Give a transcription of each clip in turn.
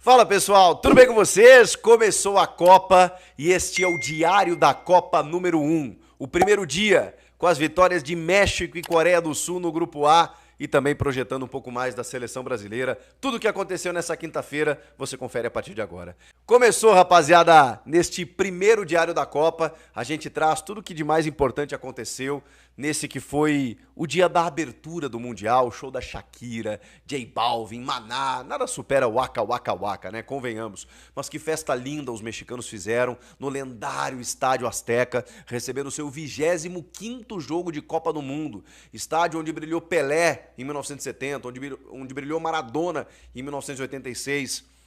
Fala pessoal, tudo bem com vocês? Começou a Copa e este é o Diário da Copa número 1. O primeiro dia com as vitórias de México e Coreia do Sul no Grupo A e também projetando um pouco mais da seleção brasileira. Tudo o que aconteceu nessa quinta-feira você confere a partir de agora. Começou, rapaziada, neste primeiro Diário da Copa. A gente traz tudo o que de mais importante aconteceu nesse que foi o dia da abertura do Mundial, o show da Shakira, J Balvin, Maná, nada supera Waka Waka Waka, né? Convenhamos. Mas que festa linda os mexicanos fizeram no lendário Estádio Azteca, recebendo o seu 25º jogo de Copa do Mundo. Estádio onde brilhou Pelé em 1970, onde brilhou Maradona em 1986.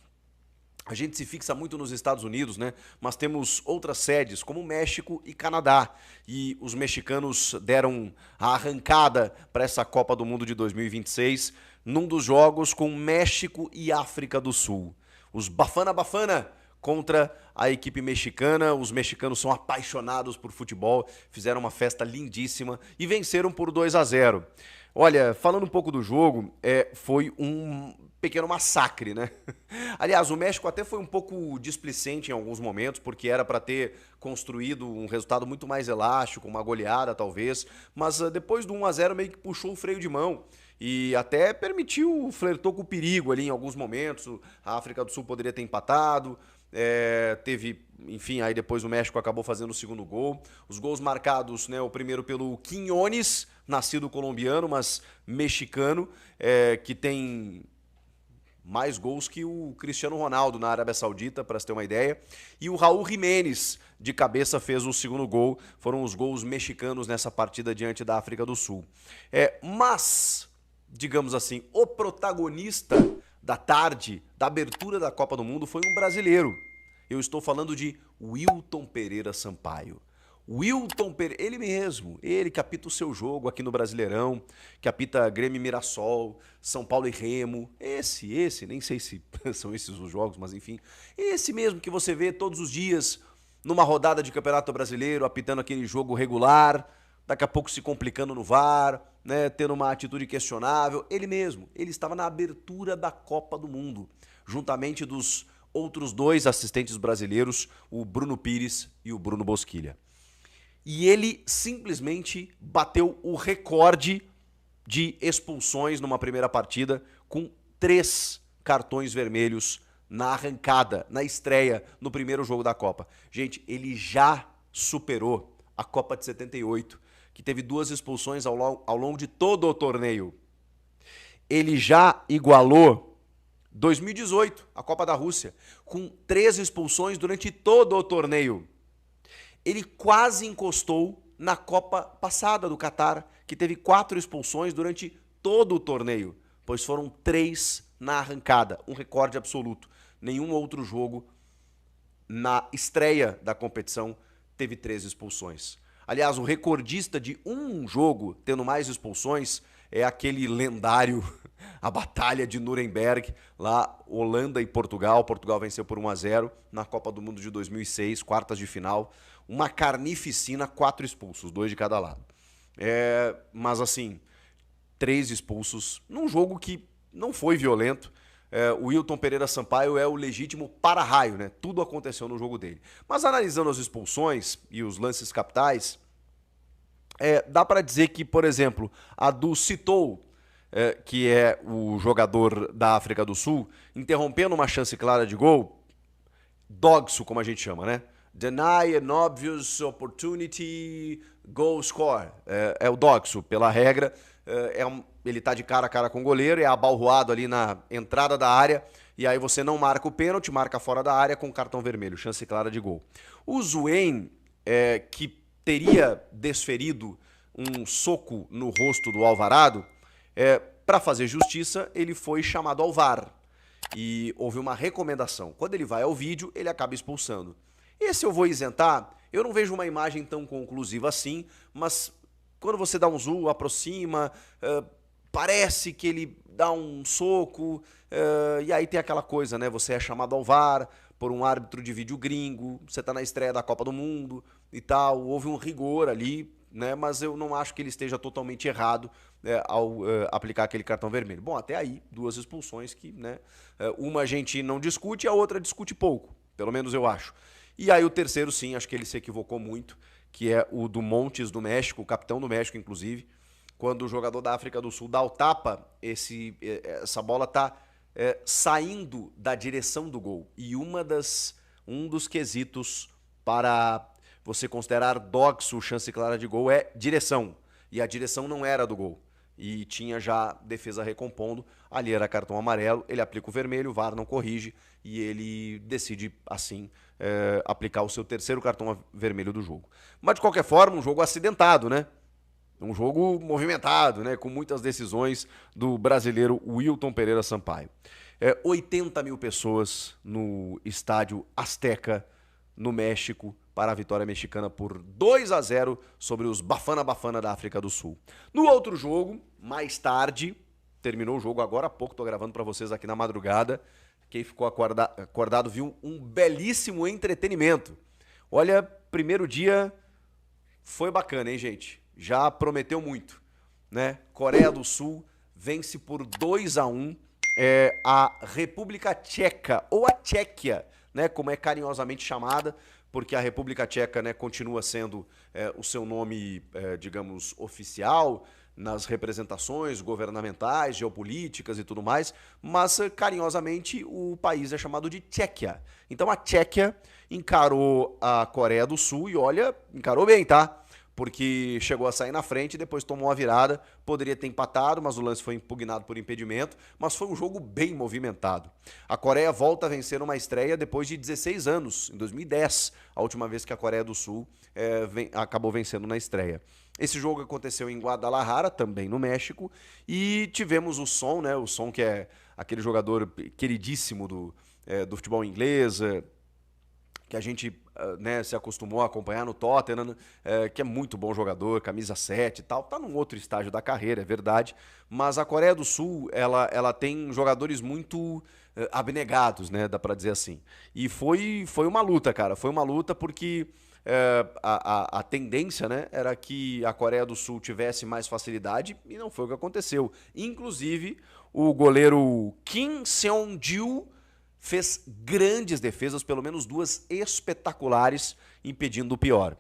A gente se fixa muito nos Estados Unidos, né? Mas temos outras sedes, como México e Canadá. E os mexicanos deram a arrancada para essa Copa do Mundo de 2026, num dos jogos com México e África do Sul. Os Bafana Bafana contra a equipe mexicana. Os mexicanos são apaixonados por futebol, fizeram uma festa lindíssima e venceram por 2-0. Olha, falando um pouco do jogo, foi um pequeno massacre, né? Aliás, o México até foi um pouco displicente em alguns momentos, porque era para ter construído um resultado muito mais elástico, uma goleada talvez, mas depois do 1-0 meio que puxou o freio de mão e até permitiu, flertou com o perigo ali em alguns momentos. A África do Sul poderia ter empatado, teve, enfim, aí depois o México acabou fazendo o segundo gol. Os gols marcados, né, o primeiro pelo Quiñones, nascido colombiano, mas mexicano, que tem mais gols que o Cristiano Ronaldo na Arábia Saudita, para você ter uma ideia. E o Raúl Jiménez, de cabeça, fez o segundo gol. Foram os gols mexicanos nessa partida diante da África do Sul. Mas, digamos assim, o protagonista da tarde, da abertura da Copa do Mundo, foi um brasileiro. Eu estou falando de Wilton Pereira Sampaio. Wilton Pereira, ele mesmo, ele que apita o seu jogo aqui no Brasileirão, que apita Grêmio e Mirassol, São Paulo e Remo, esse, nem sei se são esses os jogos, mas enfim, esse mesmo que você vê todos os dias numa rodada de Campeonato Brasileiro, apitando aquele jogo regular, daqui a pouco se complicando no VAR, né, tendo uma atitude questionável, ele mesmo, ele estava na abertura da Copa do Mundo, juntamente dos outros dois assistentes brasileiros, o Bruno Pires e o Bruno Bosquilha. E ele simplesmente bateu o recorde de expulsões numa primeira partida com 3 cartões vermelhos na arrancada, na estreia, no primeiro jogo da Copa. Gente, ele já superou a Copa de 78, que teve 2 expulsões ao longo de todo o torneio. Ele já igualou 2018, a Copa da Rússia, com 3 expulsões durante todo o torneio. Ele quase encostou na Copa passada do Catar, que teve 4 expulsões durante todo o torneio, pois foram 3 na arrancada, um recorde absoluto. Nenhum outro jogo na estreia da competição teve 3 expulsões. Aliás, o recordista de um jogo tendo mais expulsões é aquele lendário, a Batalha de Nuremberg, lá Holanda e Portugal. Portugal venceu por 1-0 na Copa do Mundo de 2006, quartas de final. Uma carnificina, 4 expulsos, 2 de cada lado. Mas assim, 3 expulsos num jogo que não foi violento. O Wilton Pereira Sampaio é o legítimo para-raio, né? Tudo aconteceu no jogo dele. Mas analisando as expulsões e os lances capitais, dá para dizer que, por exemplo, a do Citou, que é o jogador da África do Sul, interrompendo uma chance clara de gol, dogso, como a gente chama, né? Deny an obvious opportunity, goal score. É o dogso, pela regra. Ele tá de cara a cara com o goleiro, é abalroado ali na entrada da área, e aí você não marca o pênalti, marca fora da área com cartão vermelho, chance clara de gol. O Zuen, que teria desferido um soco no rosto do Alvarado, para fazer justiça, ele foi chamado ao VAR. E houve uma recomendação. Quando ele vai ao vídeo, ele acaba expulsando. Esse eu vou isentar. Eu não vejo uma imagem tão conclusiva assim, mas quando você dá um zoom, aproxima, parece que ele dá um soco, e aí tem aquela coisa, né? Você é chamado ao VAR por um árbitro de vídeo gringo, você tá na estreia da Copa do Mundo e tal, houve um rigor ali, né? Mas eu não acho que ele esteja totalmente errado ao aplicar aquele cartão vermelho. Bom, até aí, 2 expulsões que, né? Uma a gente não discute, a outra discute pouco, pelo menos eu acho. E aí o terceiro, sim, acho que ele se equivocou muito, que é o do Montes do México, o capitão do México, inclusive, quando o jogador da África do Sul dá o tapa, essa bola está saindo da direção do gol. E um dos quesitos para você considerar doxo chance clara de gol é direção. E a direção não era do gol. E tinha já defesa recompondo. Ali era cartão amarelo, ele aplica o vermelho, o VAR não corrige e ele decide, assim, aplicar o seu terceiro cartão vermelho do jogo. Mas, de qualquer forma, um jogo acidentado, né? Um jogo movimentado, né? Com muitas decisões do brasileiro Wilton Pereira Sampaio. 80 mil pessoas no estádio Azteca, no México, para a vitória mexicana por 2-0 sobre os Bafana Bafana da África do Sul. No outro jogo, mais tarde, terminou o jogo agora há pouco, estou gravando para vocês aqui na madrugada. Quem ficou acordado viu um belíssimo entretenimento. Olha, primeiro dia foi bacana, hein, gente? Já prometeu muito, né? Coreia do Sul vence por 2-1 a República Tcheca, ou a Tchequia, né, como é carinhosamente chamada, porque a República Tcheca, né, continua sendo o seu nome, digamos, oficial nas representações governamentais, geopolíticas e tudo mais, mas carinhosamente o país é chamado de Tchequia. Então a Tchequia encarou a Coreia do Sul e olha, encarou bem, tá? Porque chegou a sair na frente e depois tomou a virada, poderia ter empatado, mas o lance foi impugnado por impedimento, mas foi um jogo bem movimentado. A Coreia volta a vencer uma estreia depois de 16 anos, em 2010, a última vez que a Coreia do Sul acabou vencendo na estreia. Esse jogo aconteceu em Guadalajara, também no México, e tivemos o Son, né, o Son que é aquele jogador queridíssimo do futebol inglês, que a gente né, se acostumou a acompanhar no Tottenham, que é muito bom jogador, camisa 7 e tal, tá num outro estágio da carreira, é verdade, mas a Coreia do Sul, ela tem jogadores muito abnegados, né, dá pra dizer assim. E foi uma luta, cara, foi uma luta porque a tendência, né, era que a Coreia do Sul tivesse mais facilidade e não foi o que aconteceu. Inclusive, o goleiro Kim Seong-gil fez grandes defesas, pelo menos 2 espetaculares, impedindo o pior.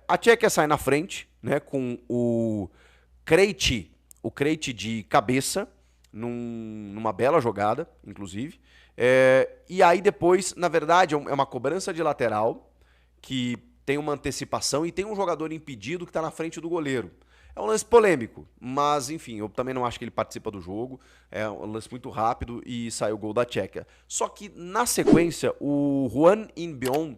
A Tchequia sai na frente, né, com o Krejci de cabeça, numa bela jogada, inclusive. E aí depois, na verdade, é uma cobrança de lateral, que tem uma antecipação e tem um jogador impedido que está na frente do goleiro. É um lance polêmico, mas enfim, eu também não acho que ele participa do jogo. É um lance muito rápido e sai o gol da Tchequia. Só que na sequência, o Hwang In-beom,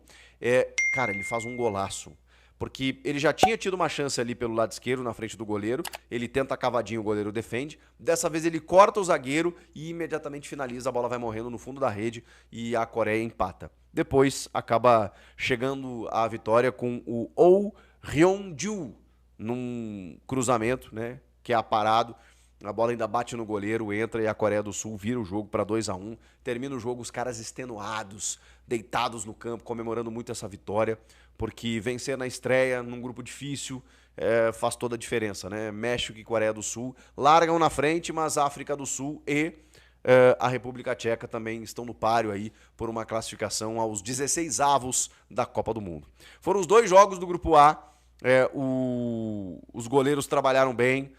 cara, ele faz um golaço. Porque ele já tinha tido uma chance ali pelo lado esquerdo, na frente do goleiro. Ele tenta a cavadinha, o goleiro defende. Dessa vez ele corta o zagueiro e imediatamente finaliza. A bola vai morrendo no fundo da rede e a Coreia empata. Depois acaba chegando a vitória com o Oh Hyun-ju num cruzamento, né, que é aparado. A bola ainda bate no goleiro, entra e a Coreia do Sul vira o jogo para 2-1. Termina o jogo os caras extenuados, deitados no campo, comemorando muito essa vitória, porque vencer na estreia, num grupo difícil, faz toda a diferença, né? México e Coreia do Sul largam na frente, mas a África do Sul e a República Tcheca também estão no páreo aí por uma classificação aos 16avos da Copa do Mundo. Foram os 2 jogos do grupo A. Os goleiros trabalharam bem.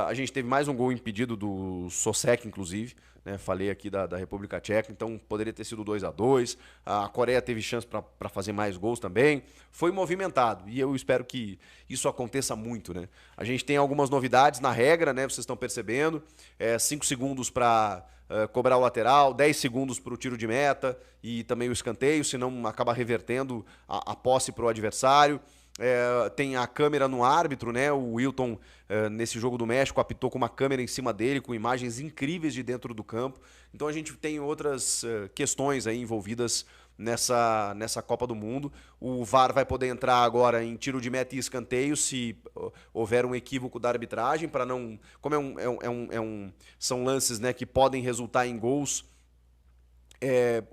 A gente teve mais um gol impedido do Sosek, inclusive, né? Falei aqui da República Tcheca, então poderia ter sido 2-2. A Coreia teve chance para fazer mais gols também. Foi movimentado e eu espero que isso aconteça muito, né? A gente tem algumas novidades na regra, né? Vocês estão percebendo. 5 segundos para cobrar o lateral, 10 segundos para o tiro de meta e também o escanteio, senão acaba revertendo a posse para o adversário. Tem a câmera no árbitro, né? O Wilton, nesse jogo do México, apitou com uma câmera em cima dele, com imagens incríveis de dentro do campo. Então a gente tem outras questões aí envolvidas nessa Copa do Mundo. O VAR vai poder entrar agora em tiro de meta e escanteio se houver um equívoco da arbitragem, para não. Como são lances, né, que podem resultar em gols.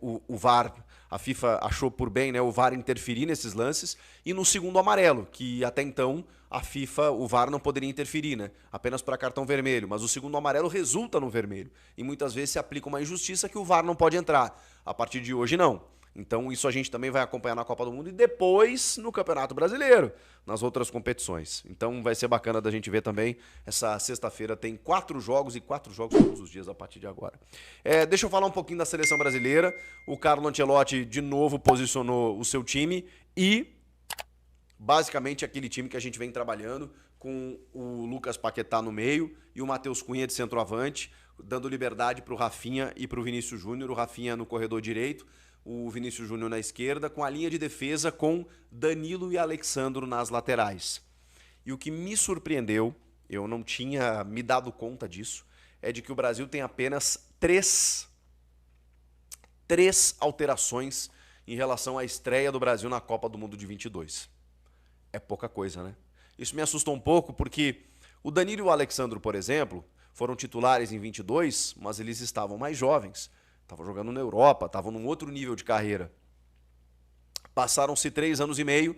O VAR A FIFA achou por bem, né, o VAR interferir nesses lances, e no segundo amarelo, que até então a FIFA, o VAR não poderia interferir, né, apenas para cartão vermelho, mas o segundo amarelo resulta no vermelho, e muitas vezes se aplica uma injustiça que o VAR não pode entrar. A partir de hoje não. Então isso a gente também vai acompanhar na Copa do Mundo e depois no Campeonato Brasileiro, nas outras competições. Então vai ser bacana da gente ver também. Essa sexta-feira tem 4 jogos e 4 jogos todos os dias a partir de agora. Deixa eu falar um pouquinho da seleção brasileira. O Carlo Ancelotti de novo posicionou o seu time e basicamente aquele time que a gente vem trabalhando com o Lucas Paquetá no meio e o Matheus Cunha de centroavante, dando liberdade para o Rafinha e para o Vinícius Júnior. O Rafinha no corredor direito, o Vinícius Júnior na esquerda, com a linha de defesa com Danilo e Alexandro nas laterais. E o que me surpreendeu, eu não tinha me dado conta disso, é de que o Brasil tem apenas três alterações em relação à estreia do Brasil na Copa do Mundo de 22. É pouca coisa, né? Isso me assustou um pouco porque o Danilo e o Alexandro, por exemplo, foram titulares em 22, mas eles estavam mais jovens. Estavam jogando na Europa, estavam num outro nível de carreira. Passaram-se 3 anos e meio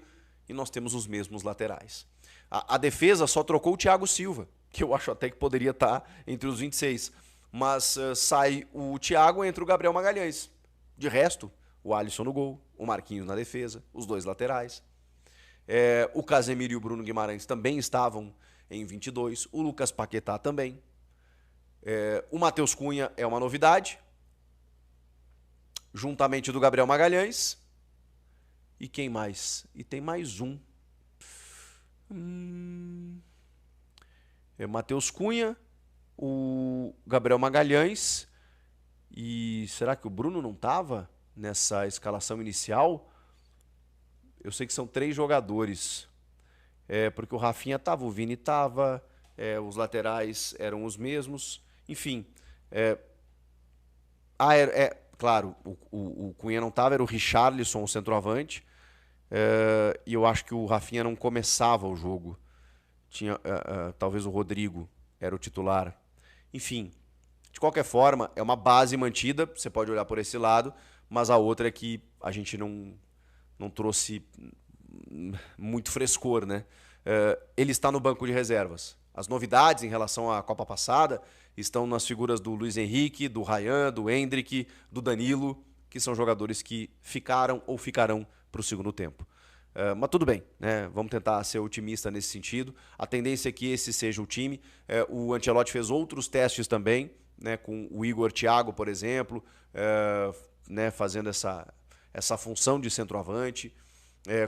e nós temos os mesmos laterais. A defesa só trocou o Thiago Silva, que eu acho até que poderia estar entre os 26. Mas sai o Thiago e entra o Gabriel Magalhães. De resto, o Alisson no gol, o Marquinhos na defesa, os 2 laterais. O Casemiro e o Bruno Guimarães também estavam em 22. O Lucas Paquetá também. O Matheus Cunha é uma novidade, juntamente do Gabriel Magalhães. E quem mais? E tem mais um. Matheus Cunha, o Gabriel Magalhães. E será que o Bruno não estava nessa escalação inicial? Eu sei que são 3 jogadores. Porque o Rafinha estava, o Vini estava, os laterais eram os mesmos. Enfim. Claro, o Cunha não estava, era o Richarlison, o centroavante. E eu acho que o Rafinha não começava o jogo. Tinha, talvez o Rodrigo era o titular. Enfim, de qualquer forma, é uma base mantida, você pode olhar por esse lado, mas a outra é que a gente não trouxe muito frescor, né? Ele está no banco de reservas. As novidades em relação à Copa passada estão nas figuras do Luiz Henrique, do Ryan, do Endrick, do Danilo, que são jogadores que ficaram ou ficarão para o segundo tempo. Mas tudo bem, né? Vamos tentar ser otimista nesse sentido. A tendência é que esse seja o time. O Ancelotti fez outros testes também, né, com o Igor Thiago, por exemplo, né, fazendo essa função de centroavante.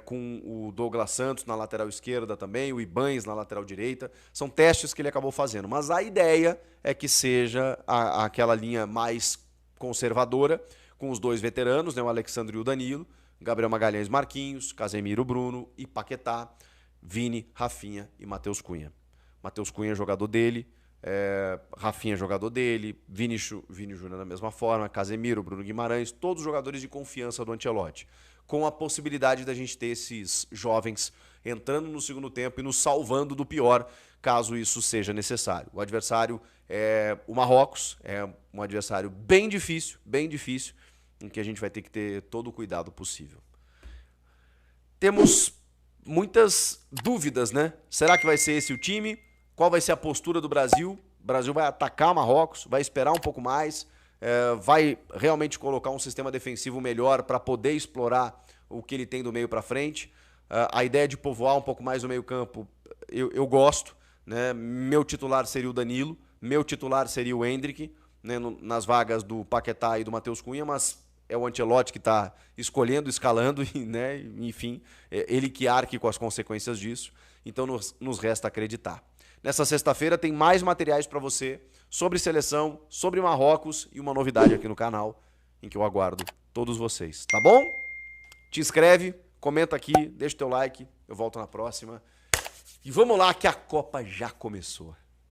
Com o Douglas Santos na lateral esquerda também, o Ibañez na lateral direita. São testes que ele acabou fazendo. Mas a ideia é que seja aquela linha mais conservadora, com os 2 veteranos, né, o Alexandre e o Danilo, Gabriel Magalhães, Marquinhos, Casemiro, Bruno e Paquetá, Vini, Rafinha e Matheus Cunha. Matheus Cunha é jogador dele, Rafinha é jogador dele, Vini Júnior da mesma forma, Casemiro, Bruno Guimarães, todos jogadores de confiança do Ancelotti, com a possibilidade da gente ter esses jovens entrando no segundo tempo e nos salvando do pior, caso isso seja necessário. O adversário é o Marrocos, é um adversário bem difícil, em que a gente vai ter que ter todo o cuidado possível. Temos muitas dúvidas, né? Será que vai ser esse o time? Qual vai ser a postura do Brasil? O Brasil vai atacar o Marrocos, vai esperar um pouco mais, vai realmente colocar um sistema defensivo melhor para poder explorar o que ele tem do meio para frente. A ideia de povoar um pouco mais o meio campo, eu gosto, né? Meu titular seria o Danilo, meu titular seria o Endrick, né, nas vagas do Paquetá e do Matheus Cunha, mas é o Ancelotti que está escolhendo, escalando, né, enfim, ele que arque com as consequências disso. Então nos resta acreditar. Nessa sexta-feira tem mais materiais para você sobre seleção, sobre Marrocos e uma novidade aqui no canal, em que eu aguardo todos vocês, tá bom? Te inscreve, comenta aqui, deixa o teu like, eu volto na próxima. E vamos lá que a Copa já começou.